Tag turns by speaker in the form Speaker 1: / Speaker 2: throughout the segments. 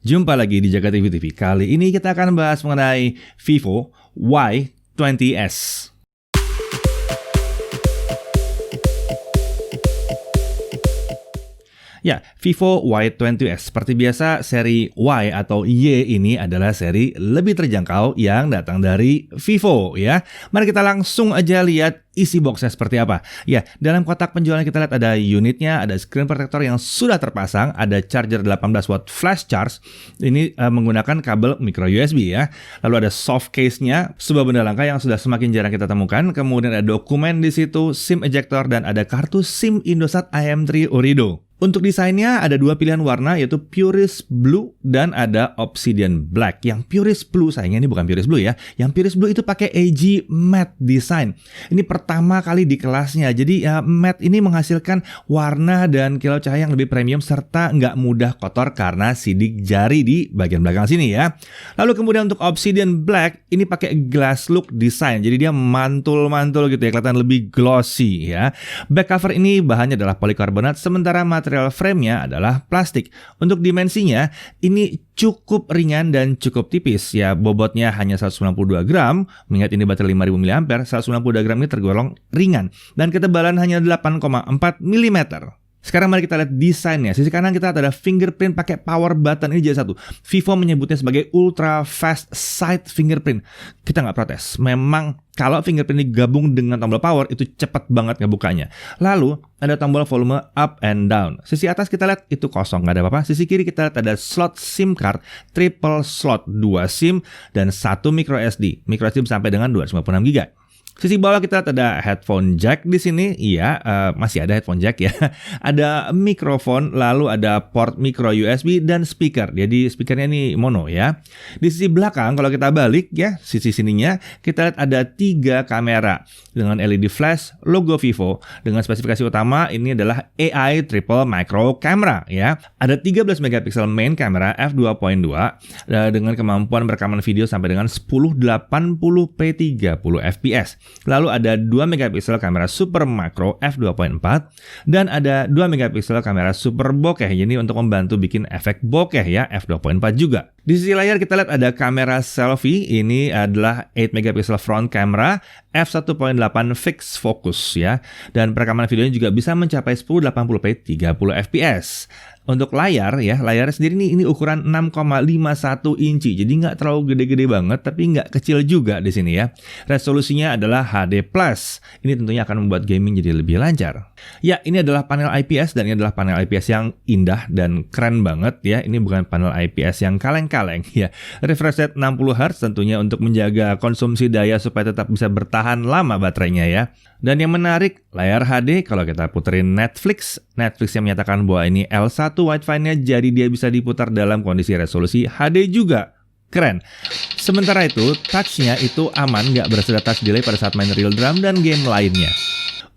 Speaker 1: Jumpa lagi di Jaga TV TV. Kali ini kita akan bahas mengenai Vivo Y20s. Ya, Vivo Y20s. Seperti biasa, seri Y atau Y ini adalah seri lebih terjangkau yang datang dari Vivo ya. Mari kita langsung aja lihat isi boxnya seperti apa. Ya, dalam kotak penjualan kita lihat ada unitnya, ada screen protector yang sudah terpasang, ada charger 18 watt flash charge. Ini menggunakan kabel micro USB ya. Lalu ada soft case-nya, sebuah benda langka yang sudah semakin jarang kita temukan. Kemudian ada dokumen di situ, SIM ejector dan ada kartu SIM Indosat IM3 Orido. Untuk desainnya ada dua pilihan warna yaitu Purist Blue dan ada Obsidian Black. Yang Purist Blue, sayangnya ini bukan Purist Blue ya. Yang Purist Blue itu pakai AG Matte Design. Ini pertama kali di kelasnya. Jadi matte ini menghasilkan warna dan kilau cahaya yang lebih premium serta nggak mudah kotor karena sidik jari di bagian belakang sini ya. Lalu kemudian untuk Obsidian Black ini pakai glass look design. Jadi dia mantul-mantul gitu ya, kelihatan lebih glossy ya. Back cover ini bahannya adalah polikarbonat sementara material frame-nya adalah plastik. Untuk dimensinya, ini cukup ringan dan cukup tipis. Ya, bobotnya hanya 192 gram. Mengingat ini baterai 5000 mAh, 192 gram ini tergolong ringan. Dan ketebalan hanya 8,4 mm. Sekarang mari kita lihat desainnya. Sisi kanan kita ada fingerprint pakai power button. Ini jadi satu. Vivo menyebutnya sebagai ultra fast side fingerprint. Kita nggak protes. Memang kalau fingerprint digabung dengan tombol power itu cepat banget ngebukanya. Lalu ada tombol volume up and down. Sisi atas kita lihat itu kosong, nggak ada apa-apa. Sisi kiri kita lihat ada slot SIM card, triple slot, 2 SIM dan 1 micro SD. Micro SD sampai dengan 256 GB. Sisi bawah kita lihat ada headphone jack di sini. Iya, masih ada headphone jack ya. Ada mikrofon, lalu ada port micro USB dan speaker. Jadi speakernya ini mono ya. Di sisi belakang kalau kita balik ya, sisi sininya kita lihat ada 3 kamera dengan LED flash, logo Vivo. Dengan spesifikasi utama ini adalah AI triple micro camera ya. Ada 13 megapiksel main kamera f2.2 dengan kemampuan merekaman video sampai dengan 1080p 30 fps. Lalu ada 2 megapiksel kamera super makro f2.4 dan ada 2 megapiksel kamera super bokeh. Jadi untuk membantu bikin efek bokeh ya, f2.4 juga. Di sisi layar kita lihat ada kamera selfie. Ini adalah 8 megapiksel front camera f1.8 fixed focus ya. Dan perekaman videonya juga bisa mencapai 1080p 30 fps. Untuk layar ya, layarnya sendiri ini ukuran 6,51 inci. Jadi nggak terlalu gede-gede banget, tapi nggak kecil juga di sini ya. Resolusinya adalah HD+. Ini tentunya akan membuat gaming jadi lebih lancar. Ya, ini adalah panel IPS dan ini adalah panel IPS yang indah dan keren banget ya. Ini bukan panel IPS yang kaleng-kaleng ya. Refresh rate 60Hz tentunya untuk menjaga konsumsi daya supaya tetap bisa bertahan lama baterainya ya. Dan yang menarik, layar HD kalau kita puterin Netflix yang menyatakan bahwa ini L1 Wi-Fi-nya jadi dia bisa diputar dalam kondisi resolusi HD juga. Keren. Sementara itu, touch-nya itu aman, nggak berasa touch delay pada saat main real drum dan game lainnya.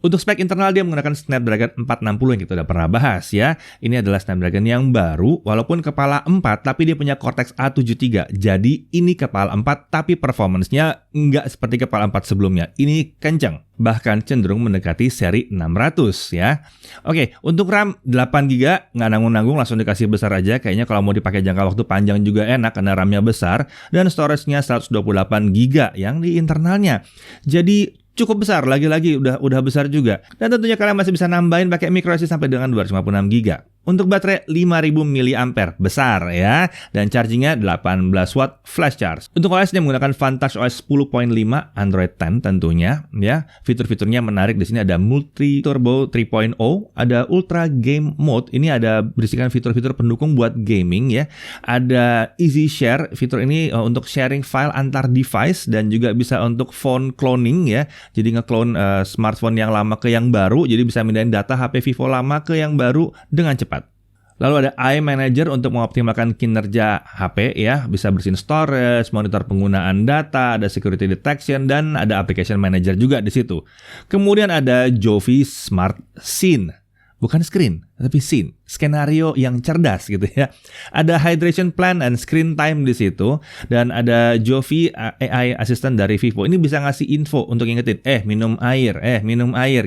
Speaker 1: Untuk spek internal dia menggunakan Snapdragon 460 yang kita udah pernah bahas ya. Ini adalah Snapdragon yang baru, walaupun kepala 4 tapi dia punya Cortex A73. Jadi ini kepala 4 tapi performance-nya nggak seperti kepala 4 sebelumnya. Ini kencang, bahkan cenderung mendekati seri 600 ya. Oke, untuk RAM 8GB, nggak nanggung-nanggung langsung dikasih besar aja. Kayaknya kalau mau dipakai jangka waktu panjang juga enak karena RAM-nya besar. Dan storage-nya 128GB yang di internalnya. Jadi cukup besar, lagi-lagi udah besar juga. Dan tentunya kalian masih bisa nambahin pakai microSD sampai dengan 256GB. Untuk baterai 5000 mAh, besar ya. Dan chargingnya 18 watt flash charge. Untuk OS dia menggunakan Vantage OS 10.5 Android 10 tentunya ya. Fitur-fiturnya menarik. Di sini ada Multi Turbo 3.0, ada Ultra Game Mode. Ini ada berisikan fitur-fitur pendukung buat gaming ya. Ada Easy Share. Fitur ini untuk sharing file antar device dan juga bisa untuk phone cloning ya. Jadi nge-clone smartphone yang lama ke yang baru. Jadi bisa mindahin data HP Vivo lama ke yang baru dengan cepat. Lalu ada iManager untuk mengoptimalkan kinerja HP ya, bisa bersihin storage, monitor penggunaan data, ada security detection dan ada application manager juga di situ. Kemudian ada Jovi Smart Scene. Bukan screen, tapi scene, skenario yang cerdas gitu ya. Ada hydration plan and screen time di situ, dan ada Jovi AI assistant dari Vivo. Ini bisa ngasih info untuk ingetin, minum air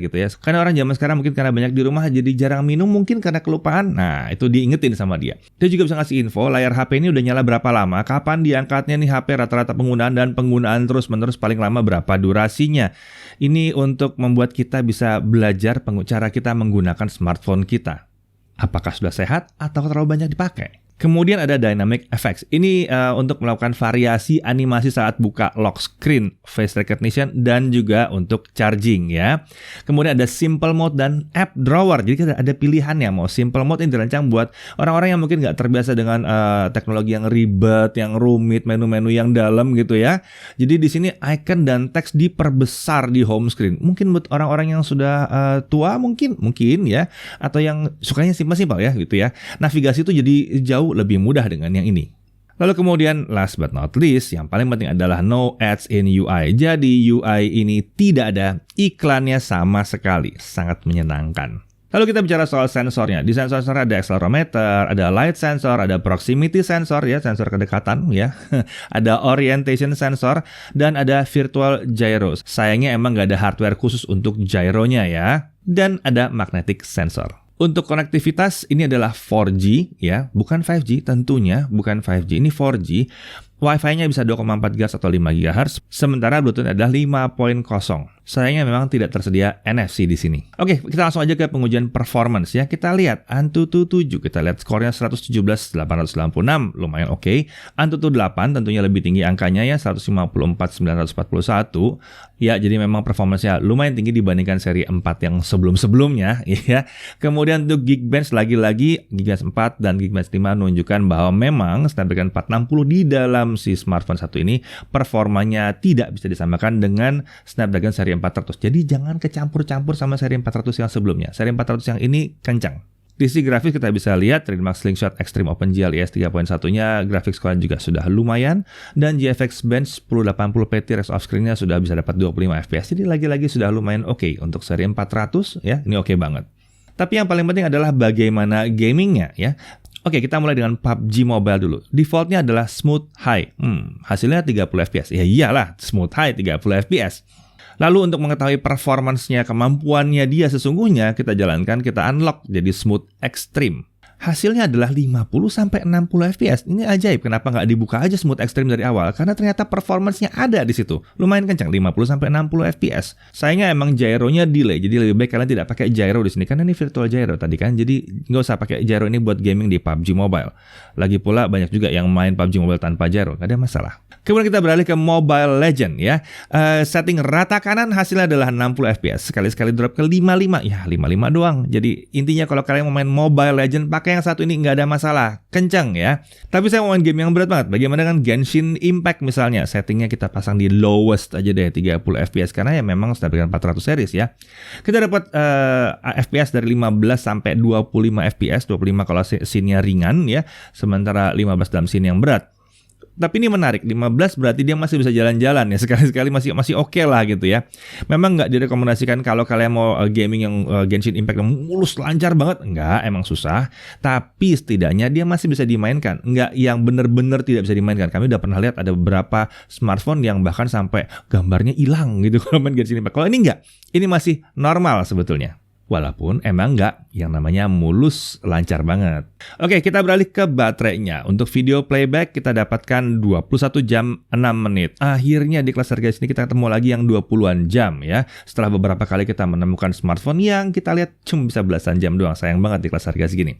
Speaker 1: gitu ya. Karena orang zaman sekarang mungkin karena banyak di rumah jadi jarang minum, mungkin karena kelupaan. Nah, itu diingetin sama dia. Dia juga bisa ngasih info layar HP ini udah nyala berapa lama, kapan diangkatnya nih HP, rata-rata penggunaan, dan penggunaan terus-menerus paling lama berapa durasinya. Ini untuk membuat kita bisa belajar cara kita menggunakan smartphone kita. Apakah sudah sehat atau terlalu banyak dipakai? Kemudian ada Dynamic Effects. Ini untuk melakukan variasi animasi saat buka lock screen, face recognition, dan juga untuk charging ya. Kemudian ada Simple Mode dan App Drawer. Jadi kita ada pilihannya. Mau Simple Mode ini dirancang buat orang-orang yang mungkin nggak terbiasa dengan teknologi yang ribet, yang rumit, menu-menu yang dalam gitu ya. Jadi di sini icon dan teks diperbesar di home screen. Mungkin buat orang-orang yang sudah tua mungkin ya, atau yang sukanya simpel-simpel ya gitu ya. Navigasi itu jadi jauh lebih mudah dengan yang ini. Lalu kemudian last but not least, yang paling penting adalah no ads in UI. Jadi UI ini tidak ada iklannya sama sekali. Sangat menyenangkan. Lalu kita bicara soal sensornya. Di sensor ada accelerometer, ada light sensor, ada proximity sensor ya, sensor kedekatan ya. Ada orientation sensor, dan ada virtual gyro. Sayangnya emang nggak ada hardware khusus untuk gyronya ya. Dan ada magnetic sensor. Untuk konektivitas ini adalah 4G ya, bukan 5G tentunya, bukan 5G, ini 4G. Wi-Fi-nya bisa 2,4 GHz atau 5 GHz, sementara Bluetooth adalah 5.0. Sayangnya memang tidak tersedia NFC di sini. Oke, kita langsung aja ke pengujian performance ya. Kita lihat Antutu 7, kita lihat skornya 117.886, lumayan oke. Antutu 8 tentunya lebih tinggi angkanya ya, 154.941. Ya, jadi memang performance-nya lumayan tinggi dibandingkan seri 4 yang sebelum-sebelumnya ya. Kemudian untuk Geekbench lagi-lagi Geekbench 4 dan Geekbench 5 menunjukkan bahwa memang Snapdragon 460 di dalam si smartphone satu ini performanya tidak bisa disamakan dengan Snapdragon seri 400. Jadi jangan kecampur-campur sama seri 400 yang sebelumnya. Seri 400 yang ini kencang. Di sisi grafis kita bisa lihat Trademark Slingshot Extreme OpenGL IS 3.1-nya grafik score juga sudah lumayan, dan GFX Bench 1080p T-Rex off screen-nya sudah bisa dapat 25 fps. Jadi lagi-lagi sudah lumayan oke untuk seri 400 ya. Ini oke banget. Tapi yang paling penting adalah bagaimana gamingnya ya. Oke, kita mulai dengan PUBG Mobile dulu. Defaultnya adalah Smooth High. Hasilnya 30 fps. Ya iyalah, Smooth High 30 fps. Lalu untuk mengetahui performance-nya, kemampuannya dia sesungguhnya, kita jalankan, kita unlock jadi Smooth Extreme. Hasilnya adalah 50-60 fps. Ini ajaib, kenapa nggak dibuka aja Smooth Extreme dari awal? Karena ternyata performance-nya ada di situ. Lumayan kencang, 50-60 fps. Sayangnya emang gyro-nya delay, jadi lebih baik kalian tidak pakai gyro di sini. Karena ini virtual gyro tadi kan, jadi nggak usah pakai gyro ini buat gaming di PUBG Mobile. Lagi pula banyak juga yang main PUBG Mobile tanpa gyro, nggak ada masalah. Kemudian kita beralih ke Mobile Legend ya. Setting rata kanan hasilnya adalah 60 fps. Sekali-sekali drop ke 55. Ya 55 doang. Jadi intinya kalau kalian mau main Mobile Legend pakai yang satu ini nggak ada masalah. Kencang ya. Tapi saya mau main game yang berat banget. Bagaimana dengan Genshin Impact misalnya. Settingnya kita pasang di lowest aja deh, 30 fps. Karena ya memang Snapdragon 400 series ya. Kita dapat fps dari 15 sampai 25 fps. 25 kalau scene-nya ringan ya. Sementara 15 dalam scene yang berat. Tapi ini menarik, 15 berarti dia masih bisa jalan-jalan ya, sekali-sekali masih oke lah gitu ya. Memang nggak direkomendasikan kalau kalian mau gaming yang Genshin Impact yang mulus lancar banget, nggak, emang susah. Tapi setidaknya dia masih bisa dimainkan, nggak yang bener-bener tidak bisa dimainkan. Kami udah pernah lihat ada beberapa smartphone yang bahkan sampai gambarnya hilang gitu kalau main Genshin Impact. Kalau ini nggak, ini masih normal sebetulnya. Walaupun emang nggak yang namanya mulus lancar banget. Oke, kita beralih ke baterainya. Untuk video playback kita dapatkan 21 jam 6 menit. Akhirnya di kelas harga sini kita ketemu lagi yang 20-an jam ya. Setelah beberapa kali kita menemukan smartphone yang kita lihat cuma bisa belasan jam doang. Sayang banget di kelas harga segini.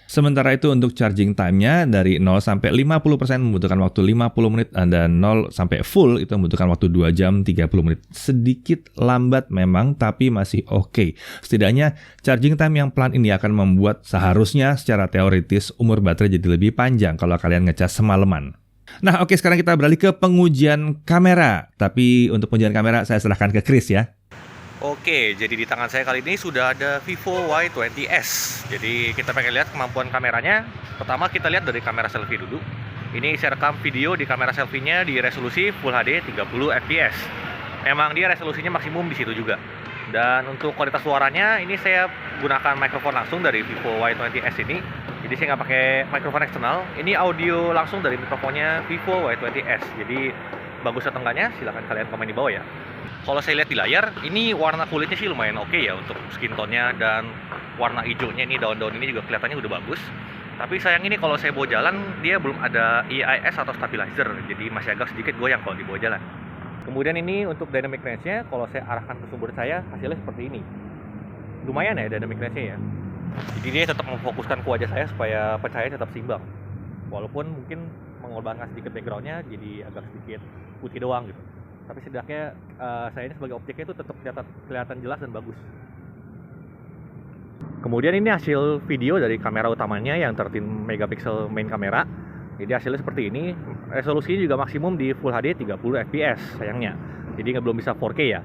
Speaker 1: Sementara itu untuk charging time-nya dari 0 sampai 50% membutuhkan waktu 50 menit dan 0 sampai full itu membutuhkan waktu 2 jam 30 menit. Sedikit lambat memang tapi masih oke. Setidaknya charging time yang pelan ini akan membuat seharusnya secara teoritis umur baterai jadi lebih panjang kalau kalian ngecas semalaman. Nah oke, sekarang kita beralih ke pengujian kamera. Tapi untuk pengujian kamera saya serahkan ke Chris ya.
Speaker 2: Oke, jadi di tangan saya kali ini sudah ada Vivo Y20s. Jadi kita pengen lihat kemampuan kameranya. Pertama kita lihat dari kamera selfie dulu. Ini saya rekam video di kamera selfie-nya di resolusi Full HD 30 fps. Memang dia resolusinya maksimum di situ juga. Dan untuk kualitas suaranya, ini saya gunakan mikrofon langsung dari Vivo Y20s ini. Jadi saya nggak pakai mikrofon eksternal. Ini audio langsung dari mikrofonnya Vivo Y20s. Jadi bagus atau enggaknya silahkan kalian komen di bawah ya. Kalau saya lihat di layar, ini warna kulitnya sih lumayan oke ya untuk skin tone-nya, dan warna hijaunya ini, daun-daun ini juga kelihatannya udah bagus. Tapi sayang ini kalau saya bawa jalan, dia belum ada EIS atau stabilizer, jadi masih agak sedikit goyang kalau dibawa jalan. Kemudian ini untuk dynamic range-nya, kalau saya arahkan ke sumber saya, hasilnya seperti ini. Lumayan ya dynamic range-nya ya. Jadi dia tetap memfokuskan ke wajah saya supaya pencahayaan tetap seimbang. Walaupun mungkin mengorbankan sedikit background-nya, jadi agak sedikit putih doang gitu. Tapi setidaknya saya ini sebagai objeknya itu tetap kelihatan jelas dan bagus. Kemudian ini hasil video dari kamera utamanya yang 13 megapiksel main kamera. Jadi hasilnya seperti ini. Resolusinya juga maksimum di Full HD 30 fps sayangnya. Jadi belum bisa 4K ya.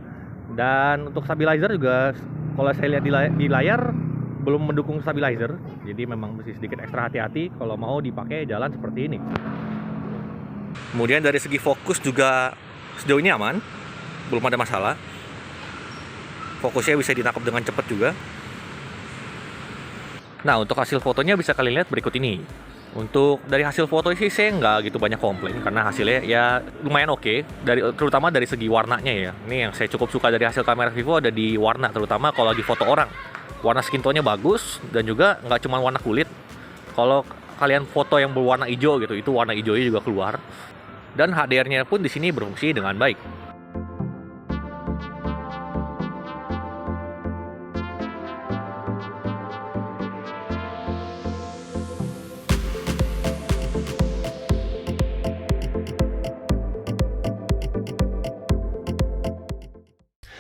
Speaker 2: Dan untuk stabilizer juga kalau saya lihat di layar belum mendukung stabilizer. Jadi memang mesti sedikit ekstra hati-hati kalau mau dipakai jalan seperti ini. Kemudian dari segi fokus juga sejauh ini aman, belum ada masalah. Fokusnya bisa ditangkap dengan cepat juga. Nah, untuk hasil fotonya bisa kalian lihat berikut ini. Untuk dari hasil foto sih saya nggak gitu banyak komplain karena hasilnya ya lumayan oke. Terutama dari segi warnanya ya. Ini yang saya cukup suka dari hasil kamera Vivo ada di warna, terutama kalau lagi foto orang. Warna skin tone-nya bagus dan juga nggak cuma warna kulit. Kalau kalian foto yang berwarna hijau gitu, itu warna hijaunya juga keluar. Dan HDR-nya pun di sini berfungsi dengan baik.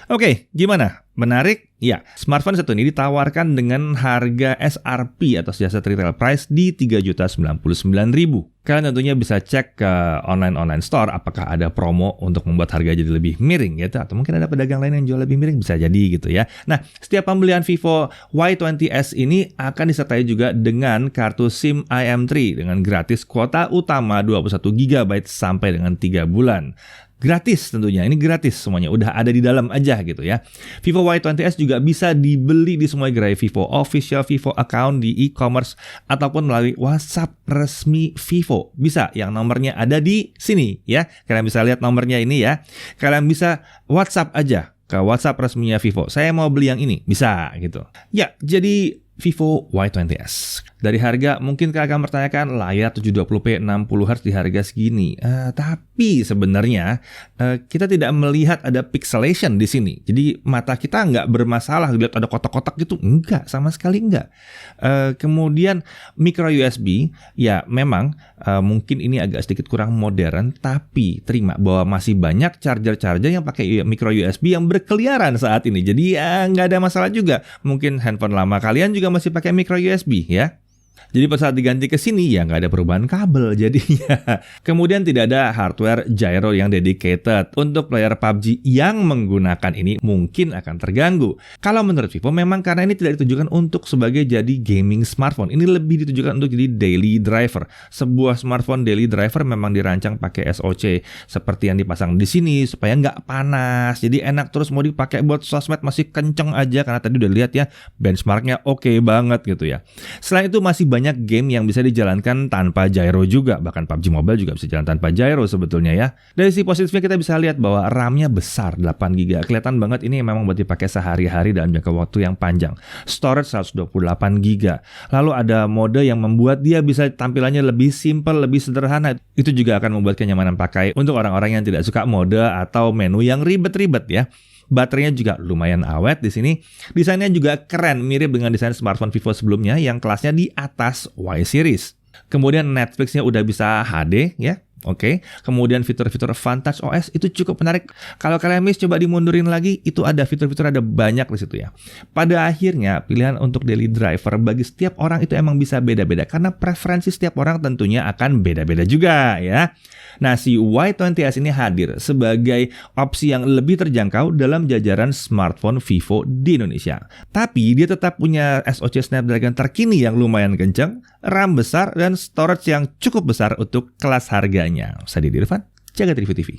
Speaker 1: Oke, gimana? Menarik? Ya, smartphone satu ini ditawarkan dengan harga SRP atau Suggested Retail Price di Rp3.099.000. Kalian tentunya bisa cek ke online store apakah ada promo untuk membuat harga jadi lebih miring gitu, atau mungkin ada pedagang lain yang jual lebih miring, bisa jadi gitu ya. Nah, setiap pembelian Vivo Y20s ini akan disertai juga dengan kartu SIM IM3 dengan gratis kuota utama 21 GB sampai dengan 3 bulan. Gratis tentunya, ini gratis semuanya, udah ada di dalam aja gitu ya. Vivo Y20s juga bisa dibeli di semua gerai Vivo, official Vivo account di e-commerce ataupun melalui WhatsApp resmi Vivo. Bisa, yang nomornya ada di sini ya. Kalian bisa lihat nomornya ini ya. Kalian bisa WhatsApp aja ke WhatsApp resminya Vivo. Saya mau beli yang ini, bisa gitu. Ya, jadi Vivo Y20s. Dari harga, mungkin kalian akan mempertanyakan layar 720p 60Hz di harga segini. Tapi sebenarnya kita tidak melihat ada pixelation di sini. Jadi mata kita nggak bermasalah lihat ada kotak-kotak gitu. Enggak, sama sekali enggak. Kemudian micro USB, ya memang mungkin ini agak sedikit kurang modern. Tapi terima bahwa masih banyak charger-charger yang pakai micro USB yang berkeliaran saat ini. Jadi ya nggak ada masalah juga. Mungkin handphone lama kalian juga masih pakai micro USB ya. Jadi pada saat diganti ke sini ya nggak ada perubahan kabel jadinya. Kemudian tidak ada hardware gyro yang dedicated. Untuk player PUBG yang menggunakan ini mungkin akan terganggu. Kalau menurut Vivo memang karena ini tidak ditujukan untuk sebagai jadi gaming smartphone. Ini lebih ditujukan untuk jadi daily driver. Sebuah smartphone daily driver memang dirancang pakai SoC seperti yang dipasang di sini supaya nggak panas. Jadi enak terus mau dipakai buat sosmed masih kenceng aja karena tadi udah lihat ya benchmarknya oke banget gitu ya. Selain itu masih banyak game yang bisa dijalankan tanpa gyro juga. Bahkan PUBG Mobile juga bisa jalan tanpa gyro sebetulnya ya. Dari sisi positifnya kita bisa lihat bahwa RAM-nya besar 8GB. Kelihatan banget ini memang buat dipakai sehari-hari dalam jangka waktu yang panjang. Storage 128GB. Lalu ada mode yang membuat dia bisa tampilannya lebih simple, lebih sederhana. Itu juga akan membuat kenyamanan pakai untuk orang-orang yang tidak suka mode atau menu yang ribet-ribet ya. Baterainya juga lumayan awet di sini. Desainnya juga keren, mirip dengan desain smartphone Vivo sebelumnya yang kelasnya di atas Y series. Kemudian Netflix-nya udah bisa HD ya. Oke. Kemudian fitur-fitur Vantage OS itu cukup menarik. Kalau kalian miss coba dimundurin lagi, itu ada fitur-fitur ada banyak di situ ya. Pada akhirnya pilihan untuk daily driver bagi setiap orang itu emang bisa beda-beda karena preferensi setiap orang tentunya akan beda-beda juga ya. Nah, si Y20s ini hadir sebagai opsi yang lebih terjangkau dalam jajaran smartphone Vivo di Indonesia. Tapi dia tetap punya SoC Snapdragon terkini yang lumayan kencang, RAM besar, dan storage yang cukup besar untuk kelas harganya. Saya Didi Irfan, Jagat Review TV.